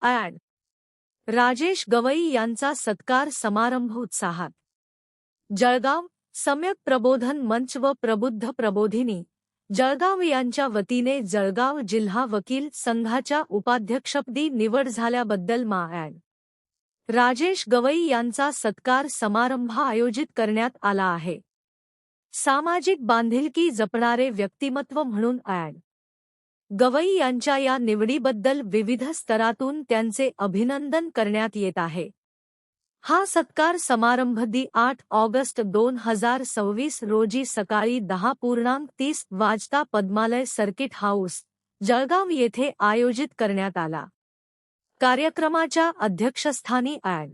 Add. Rajesh Gavai यांचा सत्कार समारंभ उत्साहात. जळगाव. सम्यक प्रबोधन मंच व प्रबुद्ध प्रबोधिनी जळगाव यांच्या वतीने जळगाव जिल्हा वकील संघाच्या उपाध्यक्षपदी निवड झाल्याबद्दल ॲड. राजेश गवई यांचा सत्कार समारंभ आयोजित करण्यात आला आहे. सामाजिक बांधिलकी जपणारे व्यक्तिमत्व म्हणून ॲड. गवई यांच्या या निवडीबद्दल विविध स्तरातून त्यांचे अभिनंदन करण्यात येत आहे. हा सत्कार समारंभ 8 ऑगस्ट 2026 रोजी सकाळी 10:30 वाजता पद्मालय सर्किट हाऊस, जळगाव येथे आयोजित करण्यात आला. कार्यक्रमाच्या अध्यक्षस्थानी ॲड.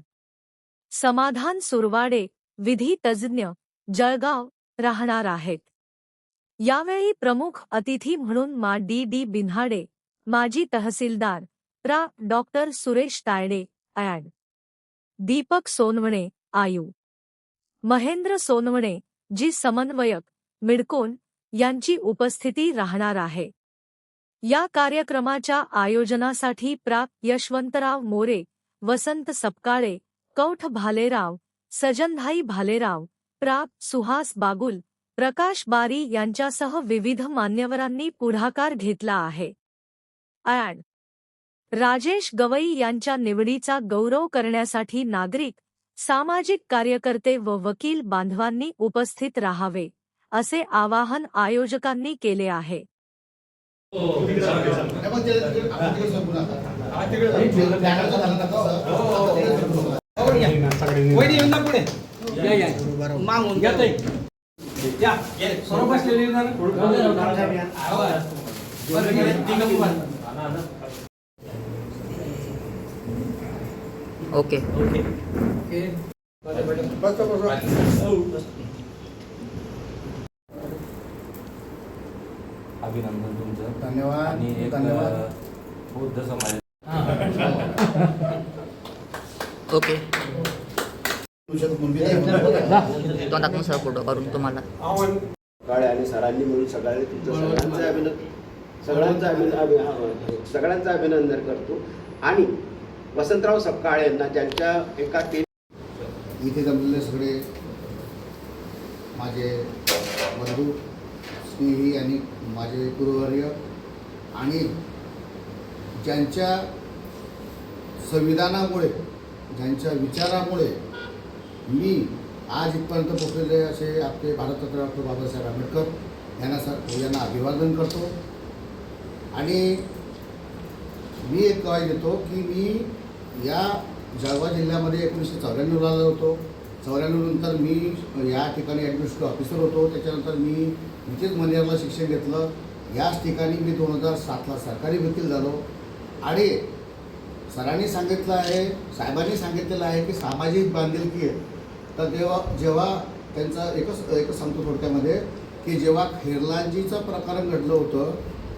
समाधान सुरवाडे, विधी तज्ज्ञ, जळगाव, राहणार आहेत. यावेळी प्रमुख अतिथी म्हणून मा. डी. बिन्हाडे, माजी तहसीलदार, प्रा. डॉ. सुरेश तायडे, ॲड. दीपक सोनवणे, आयु. महेंद्र सोनवणे, जी समन्वयक, मिडकोन, यांची उपस्थिती राहणार आहे. या कार्यक्रमाच्या आयोजनासाठी प्रा. यशवंतराव मोरे, वसंत सपकाळे, कौठ भालेराव, सजनभाई भालेराव, प्रा. सुहास बागुल, प्रकाश बारी यांच्यासह विविध मान्यवरांनी पुढाकार घेतला आहे. ॲड. राजेश गवई यांच्या निवडीचा गौरव करण्यासाठी नागरिक, सामाजिक कार्यकर्ते व वकील बांधवांनी उपस्थित राहावे, असे आवाहन आयोजकांनी केले आहे. ओके. अभिनंदन तुमचं. धन्यवाद. आणि एक बौद्ध समाज. ओके. तोंडातून सर फोटो करून तुम्हाला काळे आणि सरांनी मिळून सगळ्यांचं अभिनंदन करतो. आणि वसंतराव सपकाळे यांना ज्यांच्या एका इथे जमलेले सगळे माझे बंधू, स्नेही आणि माझे गुरुवर्य आणि ज्यांच्या संविधानामुळे, ज्यांच्या विचारामुळे मी आज इथपर्यंत पोहोचलेले असे आपले भारतरत्न डॉक्टर बाबासाहेब आंबेडकर यांना अभिवादन करतो. आणि मी एक ग्वाही देतो की मी या जळगाव जिल्ह्यामध्ये 1994 आलो होतो. 94 नंतर मी या ठिकाणी ॲडमिनिस्ट्रेटिव्ह ऑफिसर होतो. त्याच्यानंतर मी इथेच मनेरला शिक्षण घेतलं. याच ठिकाणी मी 2007ला सरकारी वकील झालो. आणि सरांनी सांगितलं आहे, साहेबांनी सांगितलेलं आहे की सामाजिक बांधिलकी आहे. तर जेव्हा त्यांचा एकच सांगतो थोडक्यामध्ये की जेव्हा खैरलांजीचं प्रकरण घडलं होतं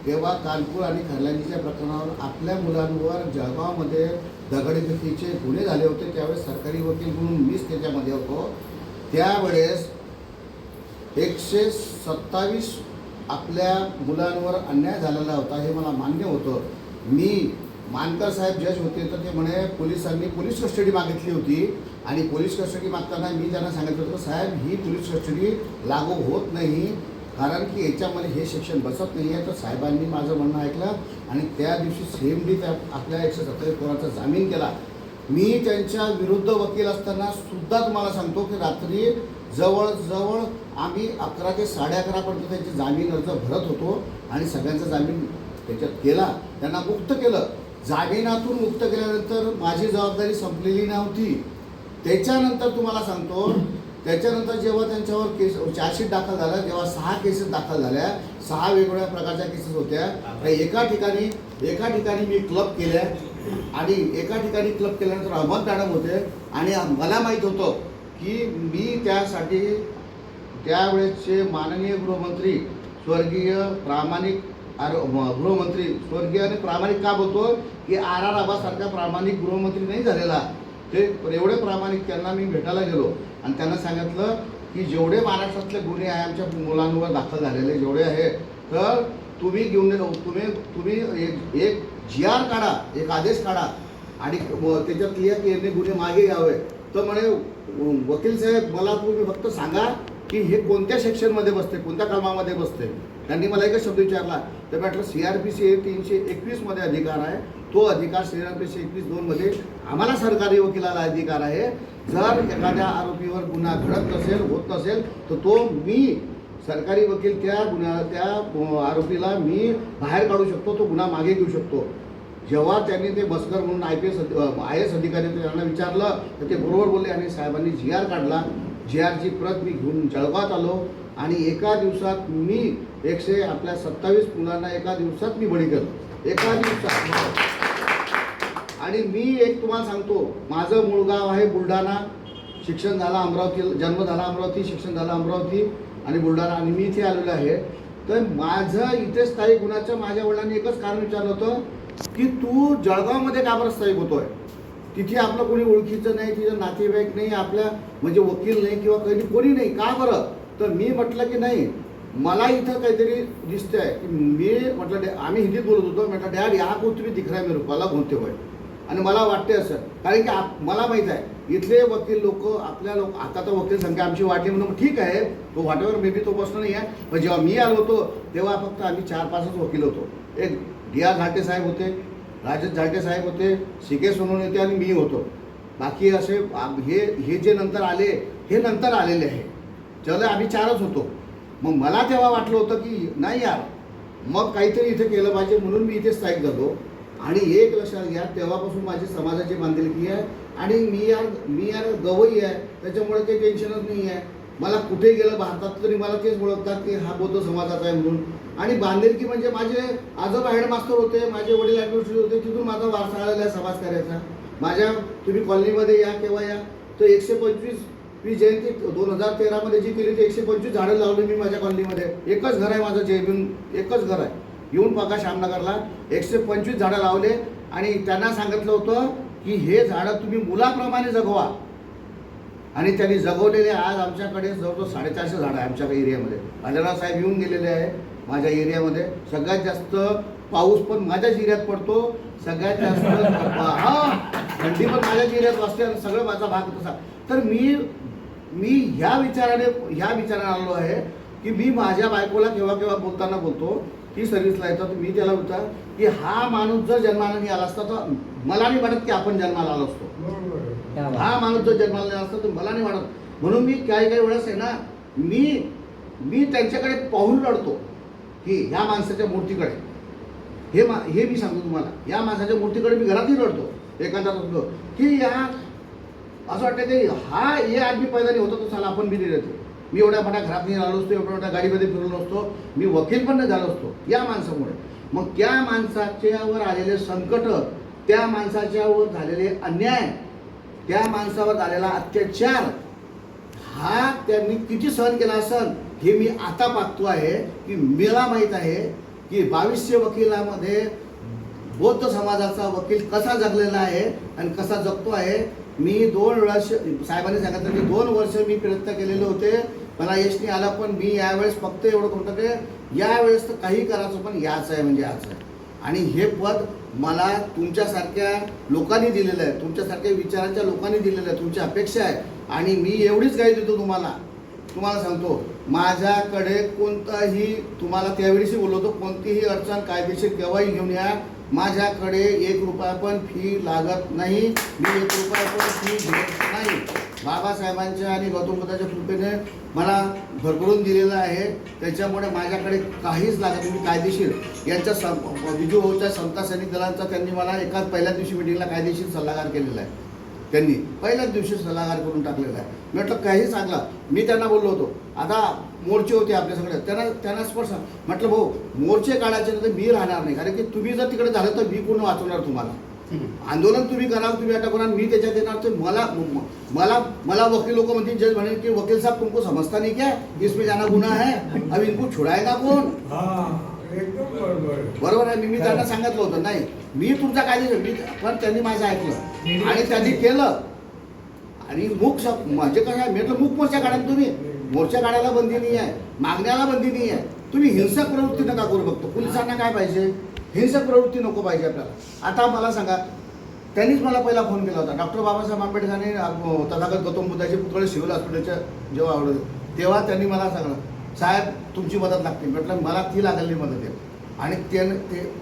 तेव्हा कानपूर आणि खैरलांजीच्या प्रकरणावर आपल्या मुलांवर जळगावमध्ये दगडफेकीचे गुन्हे झाले होते. त्यावेळेस सरकारी वकील म्हणून मीच त्याच्यामध्ये होतो. त्यावेळेस 127 आपल्या मुलांवर अन्याय झालेला होता, हे मला मान्य होतं. मी मानकर साहेब जज होते तर ते म्हणे पोलिसांनी पोलीस कस्टडी मागितली होती. आणि पोलीस कस्टडी मागताना मी त्यांना सांगितलं होतं साहेब ही पोलीस कस्टडी लागू होत नाही, कारण की याच्यामध्ये हे सेक्शन बसत नाही आहे. तर साहेबांनी माझं म्हणणं ऐकलं आणि त्या दिवशी सेमडी त्या आपल्या 127 पोरांचा जामीन केला. मी त्यांच्या विरुद्ध वकील असताना सुद्धा तुम्हाला सांगतो की रात्री जवळजवळ आम्ही 11 ते 11:30पर्यंत त्यांचे जामीन अर्ज भरत होतो आणि सगळ्यांचा जामीन त्याच्यात केला, त्यांना मुक्त केलं. जामिनातून मुक्त केल्यानंतर माझी जबाबदारी संपलेली नव्हती. त्याच्यानंतर तुम्हाला सांगतो, त्याच्यानंतर जेव्हा त्यांच्यावर चार्जशीट दाखल झाला तेव्हा 6 केसेस दाखल झाल्या. 6 वेगवेगळ्या प्रकारच्या केसेस होत्या. एका ठिकाणी मी क्लब केल्या आणि एका ठिकाणी क्लब केल्यानंतर अहमद मॅडम होते. आणि मला माहीत होतं की मी त्यासाठी त्यावेळेसचे माननीय गृहमंत्री स्वर्गीय प्रामाणिक गृहमंत्री स्वर्गीय आणि प्रामाणिक का बोलतो की R.R. आबासारखा प्रामाणिक गृहमंत्री नाही झालेला. ते एवढे प्रामाणिक त्यांना मी भेटायला गेलो आणि त्यांना सांगितलं की जेवढे महाराष्ट्रातले गुन्हे आहे आमच्या मुलांवर दाखल झालेले जेवढे आहे तर तुम्ही घेऊन तुम्ही एक GR काढा, एक आदेश काढा आणि त्याच्यातले यांनी गुन्हे मागे घ्यावे. तर म्हणे वकील साहेब मला तुम्ही फक्त सांगा की हे कोणत्या सेक्शनमध्ये बसते, कोणत्या कलमामध्ये बसते. त्यांनी मला एकच शब्द विचारला, तर म्हटलं CRPC 321 मध्ये अधिकार आहे. तो अधिकार CRPC 21(2) मध्ये आम्हाला सरकारी वकिलाला अधिकार आहे. जर एखाद्या आरोपीवर गुन्हा घडत नसेल, होत नसेल, तर तो मी सरकारी वकील त्या आरोपीला मी बाहेर काढू शकतो, तो गुन्हा मागे घेऊ शकतो. जेव्हा त्यांनी ते बसकर म्हणून IS अधिकारी त्यांना विचारलं तर ते बरोबर बोलले आणि साहेबांनी GR काढला. GRची प्रत मी घेऊन जळगावात आलो आणि एका दिवसात मी 27 मुलांना एका दिवसात मी बळी केलं, एका दिवसात. आणि मी एक तुम्हाला सांगतो, माझं मूळ गाव आहे बुलढाणा, शिक्षण झालं अमरावती, जन्म झाला अमरावती, शिक्षण झालं अमरावती आणि बुलढाणा, आणि मी इथे आलेलो आहे. तर माझं इथे स्थायिक होण्याचं माझ्या वडिलांनी एकच कारण विचारलं होतं की तू जळगावमध्ये का बरं स्थायिक होतोय, तिथे आपलं कोणी ओळखीचं नाही, तिथं नातेवाईक नाही, आपल्या म्हणजे वकील नाही किंवा कोणी नाही, का बरं. तर मी म्हटलं की नाही, मला इथं काहीतरी दिसतंय की मी म्हटलं आम्ही हिंदीत बोलत होतो, म्हटलं डॅड यहाँ को तुम्ही दिख रहा है मेरे को अलग होते होय. आणि मला वाटते असं, कारण की मला माहीत आहे इथले वकील लोक आता तर वकील संख्या आमची वाढली म्हणून ठीक आहे, तो वाटेवर मे बी तो प्रश्न नाही आहे. पण जेव्हा मी आलो होतो तेव्हा फक्त आम्ही 4-5च वकील होतो. एक D.R. झाटे साहेब होते, राजेश झाटे साहेब होते, CK सोनवणे होते आणि मी होतो. बाकी असे हे जे नंतर आले हे नंतर आलेले आहे. चला आम्ही 4च होतो. मग मला तेव्हा वाटलं होतं की नाही यार, मग काहीतरी इथे केलं पाहिजे म्हणून मी इथे स्थायिक झालो. आणि एक लक्षात घ्या, तेव्हापासून माझी समाजाची बांधिलकी आहे आणि मी यार गवई आहे, त्याच्यामुळे काही टेन्शनच नाही आहे. मला कुठे गेलं भारतात तरी मला तेच ओळखतात की हा बौद्ध समाजाचा आहे म्हणून. आणि बांधिलकी म्हणजे माझे आजोबा हेडमास्टर होते, माझे वडील ॲडमिनिस्ट्रेटर होते, तिथून माझा वारसा आलेला आहे समाजकार्याचा. माझ्या तुम्ही कॉलनीमध्ये या केव्हा या, तर 125वी जयंती 2013 मध्ये जी केली ती 125 झाडं लावली मी माझ्या कॉलनीमध्ये. एकच घर आहे माझं जयभीम, एकच घर आहे. येऊन बघा श्यामनगरला 125 झाडं लावले आणि त्यांना सांगितलं होतं की हे झाडं तुम्ही मुलाप्रमाणे जगवा. आणि त्यांनी जगवलेले आज आमच्याकडे जवळजवळ 450 झाडं आहे आमच्या एरियामध्ये. भालेराव साहेब येऊन गेलेले आहे माझ्या एरियामध्ये. सगळ्यात जास्त पाऊस पण माझ्याच एरियात पडतो, सगळ्यात जास्त थंडी पण माझ्याच एरियात वाजते आणि सगळं माझा भाग तसा. तर मी ह्या विचाराने आलो आहे की मी माझ्या बायकोला केव्हा बोलताना बोलतो, ती सर्व्हिसला येतात, मी त्याला बोलतो की हा माणूस जर जन्माला नाही आला असता तर मला नाही वाटत की आपण जन्माला आलो असतो. हा माणूस जर जन्माला नाही असता तर मला नाही वाटत. म्हणून मी काही वेळेस आहे ना, मी त्यांच्याकडे पाहून रडतो की ह्या माणसाच्या मूर्तीकडे, हे मी सांगतो तुम्हाला, या माणसाच्या मूर्तीकडे मी घरातही रडतो एखादा असतो की असं वाटतं की हे आदमी पैदा नाही होता तो साला आपण बी नाही राहतो. मी एवढ्या मोठ्या घरात नाही राहिलो असतो, एवढ्या मोठ्या गाडीमध्ये फिरलो असतो, मी वकील पण नाही झालो असतो या माणसामुळे. मग त्या माणसाच्यावर आलेले संकट, त्या माणसाच्यावर झालेले अन्याय, त्या माणसावर झालेला अत्याचार हा त्यांनी किती सहन केला असेल हे मी आता पाहतो आहे. की मला माहीत आहे की 2200 वकिलामध्ये बौद्ध समाजाचा वकील कसा जगलेला आहे आणि कसा जगतो आहे. मी 2 वेळा साहेबांनी सांगितलं की 2 वर्ष मी प्रयत्न केलेले होते, मला यश नाही आला. पण मी यावेळेस फक्त एवढं म्हणतो की यावेळेस तर काही करायचं पण याच आहे म्हणजे याच आहे. आणि हे पद मला तुमच्यासारख्या लोकांनी दिलेलं आहे, तुमच्यासारख्या विचारांच्या लोकांनी दिलेलं आहे, तुमची अपेक्षा आहे. आणि मी एवढीच काही देतो तुम्हाला सांगतो, माझ्याकडे कोणताही, तुम्हाला त्यावेळीशी बोललो होतो, कोणतीही अडचण कायदेशीर केव्हाही घेऊन या, माझ्याकडे 1 रुपया पण फी लागत नाही, मी 1 रुपया पण फी घेत नाही. बाबासाहेबांच्या आणि गौतम बुद्धाच्या कृपेने मला भरभरून दिलेलं आहे, त्याच्यामुळे माझ्याकडे काहीच लागत नाही. मी कायदेशीर यांच्या विजू भाऊच्या समता सैनिक दलांचा त्यांनी मला एकाच पहिल्या दिवशी मिटिंगला कायदेशीर सल्लागार केलेला आहे. त्यांनी पहिल्याच दिवशी सल्लागार करून टाकलेला आहे. मी म्हटलं काही सांगला, मी त्यांना बोललो होतो, आता मोर्चे होते आपल्या सगळे, त्यांना स्पष्ट म्हटलं भाऊ मोर्चे काढायचे तर मी राहणार नाही, कारण की तुम्ही जर तिकडे झालं तर मी पूर्ण वाचवणार तुम्हाला. आंदोलन तुम्ही करा, तुम्ही अटक होणार, मी त्याच्यात येणार. तर मला वकील लोक म्हणतील, जज म्हणेल की वकील साहब तुमको समजता नहीं क्या, इसमें जाना गुन्हा है, अब इनको छुड़ाएगा कौन. बरोबर आहे. मी त्यांना सांगितलं होतं नाही मी तुमचा कायदे, पण त्यांनी माझं ऐकलं आणि त्यांनी केलं. आणि म्हणजे कसं आहे, म्हटलं मूक मोर्चा काढा, तुम्ही मोर्चा काढायला बंदी नाही आहे, मागण्याला बंदी नाही आहे, तुम्ही हिंसक प्रवृत्ती नका करू. बघतो पोलिसांना काय पाहिजे, हिंसक प्रवृत्ती नको पाहिजे आपल्याला. आता मला सांगा, त्यांनीच मला पहिला फोन केला होता. डॉक्टर बाबासाहेब आंबेडकरांनी तथागत गौतम बुद्धाचे पुतळे सिव्हिल हॉस्पिटलच्या जेव्हा आवडलं तेव्हा त्यांनी मला सांगलं, साहेब तुमची मदत लागते. म्हटलं मला ती लागलेली मदत आहे. आणि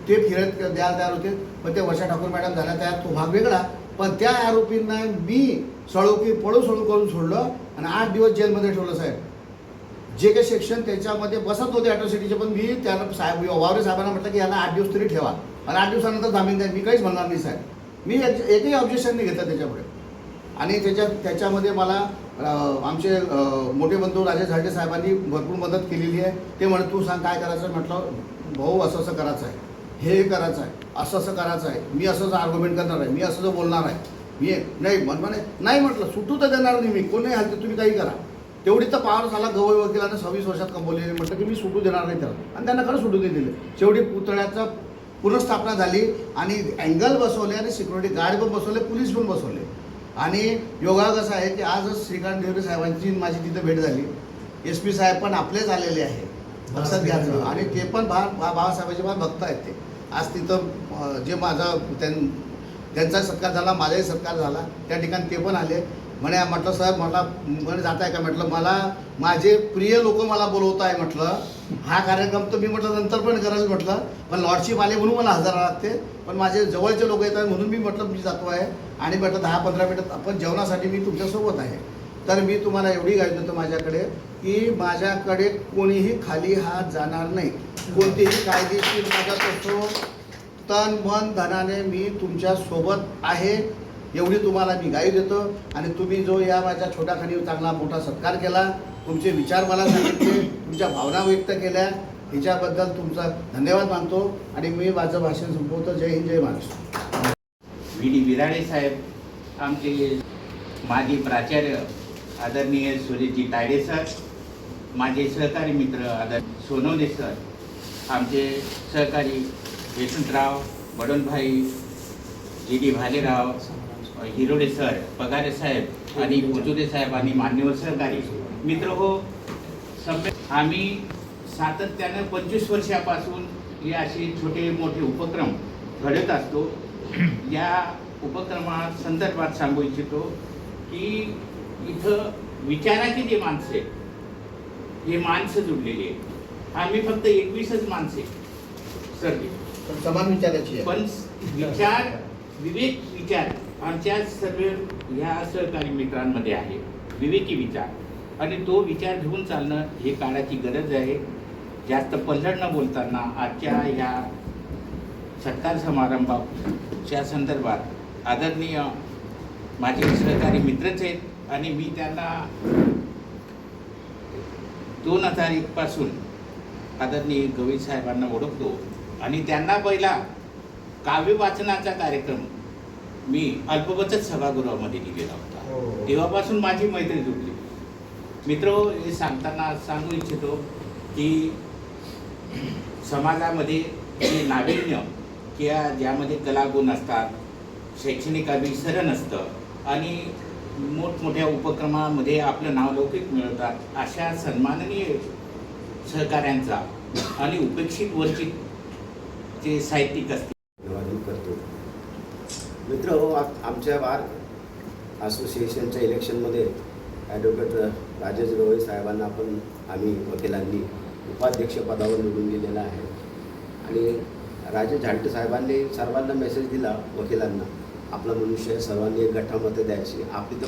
ते फिरत द्यायला तयार होते, पण ते वर्षा ठाकूर मॅडम झाल्या तयार, तो भाग वेगळा. पण त्या आरोपींना मी सळू करून सोडलं आणि 8 दिवस जेलमध्ये ठेवलं साहेब. जे काही सेक्शन त्याच्यामध्ये बसत होते अॅट्रॉसिटीचे, पण मी त्यांना साहेब वावरे साहेबांना म्हटलं की यांना 8 दिवस तरी ठेवा आणि 8 दिवसानंतर जामीन द्या. मी काहीच म्हणणार नाही साहेब, मी एकही ऑब्जेक्शन नाही घेतलं त्याच्यापुढे. आणि त्याच्यामध्ये मला आमचे मोठे बंधू राजेश झाडे साहेबांनी भरपूर मदत केलेली आहे. ते म्हणे तू सांग काय करायचं. म्हटलं भाऊ असं असं करायचं आहे, हे करायचं आहे, असं असं करायचं आहे, मी असंच आर्ग्युमेंट करणार आहे, मी असं बोलणार आहे, मी नाही म्हणे नाही. म्हटलं सुटू तर देणार नाही मी, कोण नाही हलते, तुम्ही काही करा. तेवढी तर पावर झाला. गवई वकिलानं 26 वर्षात कमवलेली. म्हटलं की मी सुटू देणार नाही त्याला, आणि त्यांना खरं सुटू नाही दिले. शेवटी पुतळ्याचं पुनर्स्थापना झाली आणि अँगल बसवले आणि सिक्युरिटी गार्ड पण बसवले, पोलीस पण बसवले. आणि योगायोग असा आहे की आजच श्रीकांत देवरे साहेबांची माझी तिथं भेट झाली. SP साहेब पण आपलेच आलेले आहे लक्षात घ्यायचं. आणि ते पण बाबासाहेबांचे पण भक्त आहेत. ते आज तिथं जे माझा त्यांचा सत्कार झाला, माझाही सत्कार झाला, त्या ठिकाणी ते पण आले. म्हटलं साहेब म्हणे जात आहे का. म्हटलं मला माझे प्रिय लोक मला बोलवत आहे. म्हटलं हा कार्यक्रम तर मी म्हटलं नंतर पण करेल. म्हटलं पण लॉर्डशिप आले म्हणून मला हजर लागते, पण माझे जवळचे लोक येत आहेत म्हणून मी म्हटलं मी जातो आहे. आणि म्हटलं 10-15 मिनिटात आपण जेवणासाठी मी तुमच्यासोबत आहे. तर मी तुम्हाला एवढी गाईड देतो माझ्याकडे की माझ्याकडे कोणीही खाली हात जाणार नाही. कोणतीही कायदेशीर मदत असो, तन मन धनाने मी तुमच्यासोबत आहे एवढी तुम्हाला मी गाई देतो. आणि तुम्ही जो या माझ्या छोट्या खाणी चांगला मोठा सत्कार केला, तुमचे विचार मला सांगितले, तुमच्या भावना व्यक्त केल्या, ह्याच्याबद्दल तुमचा धन्यवाद मानतो. आणि मी माझं भाषण संपवतो. जय हिंद, जय महाराष्ट्र. VD बिराडे साहेब, आमचे माजी प्राचार्य आदरणीय सुरेशजी तायडे सर, माझे सहकारी मित्र आदरणीय सोनवणे सर, आमचे सहकारी यशवंतराव, बडोनभाई, GD भालेराव, हिरोडे सर, पगारे साहेब आणि पुजुरे साहेब आणि मान्यवर सहकारी मित्र हो, आम्ही सातत्यानं 25 वर्षापासून हे असे छोटे मोठे उपक्रम घडत असतो. या उपक्रमात संदर्भात सांगू इच्छितो की इथं विचाराची जी माणसं आहेत, हे माणसं जुडलेली आहेत. आम्ही फक्त 21च माणसे सर, समान विचाराची पण विचार विवेक विचार आमच्या सर्व ह्या सहकारी मित्रांमध्ये आहे. विवेकी विचार, आणि तो विचार घेऊन चालणं हे काळाची गरज आहे. जास्त पल्लड न बोलताना आजच्या ह्या सत्कार समारंभाच्या संदर्भात आदरणीय माझे सहकारी मित्रच आहेत आणि मी त्यांना 2001 पासून आदरणीय गवई साहेबांना ओळखतो. आणि त्यांना पहिला काव्य वाचनाचा कार्यक्रम मी अल्पबचत सभागृहामध्ये दिलेला होता. तेव्हापासून माझी मैत्री जुळली. मित्र, हे सांगताना सांगू इच्छितो की समाजामध्ये जे नाविन्य किंवा ज्यामध्ये कलागुण असतात, शैक्षणिक अभिसरण असतं आणि मोठमोठ्या उपक्रमामध्ये आपलं नावलौकिक मिळवतात, अशा सन्माननीय सहकाऱ्यांचा आणि उपेक्षित वंचित जे साहित्यिक असतील करतो. मित्र हो, आमच्या बार असोसिएशनच्या इलेक्शनमध्ये ॲडव्होकेट राजेश गवई साहेबांना पण आम्ही वकिलांनी उपाध्यक्षपदावर निवडून दिलेलं आहे. आणि राजेश झांटे साहेबांनी सर्वांना मेसेज दिला वकिलांना, आपला मनुष्य सर्वांनी एक गठ्ठामतं द्यायची. आपली तर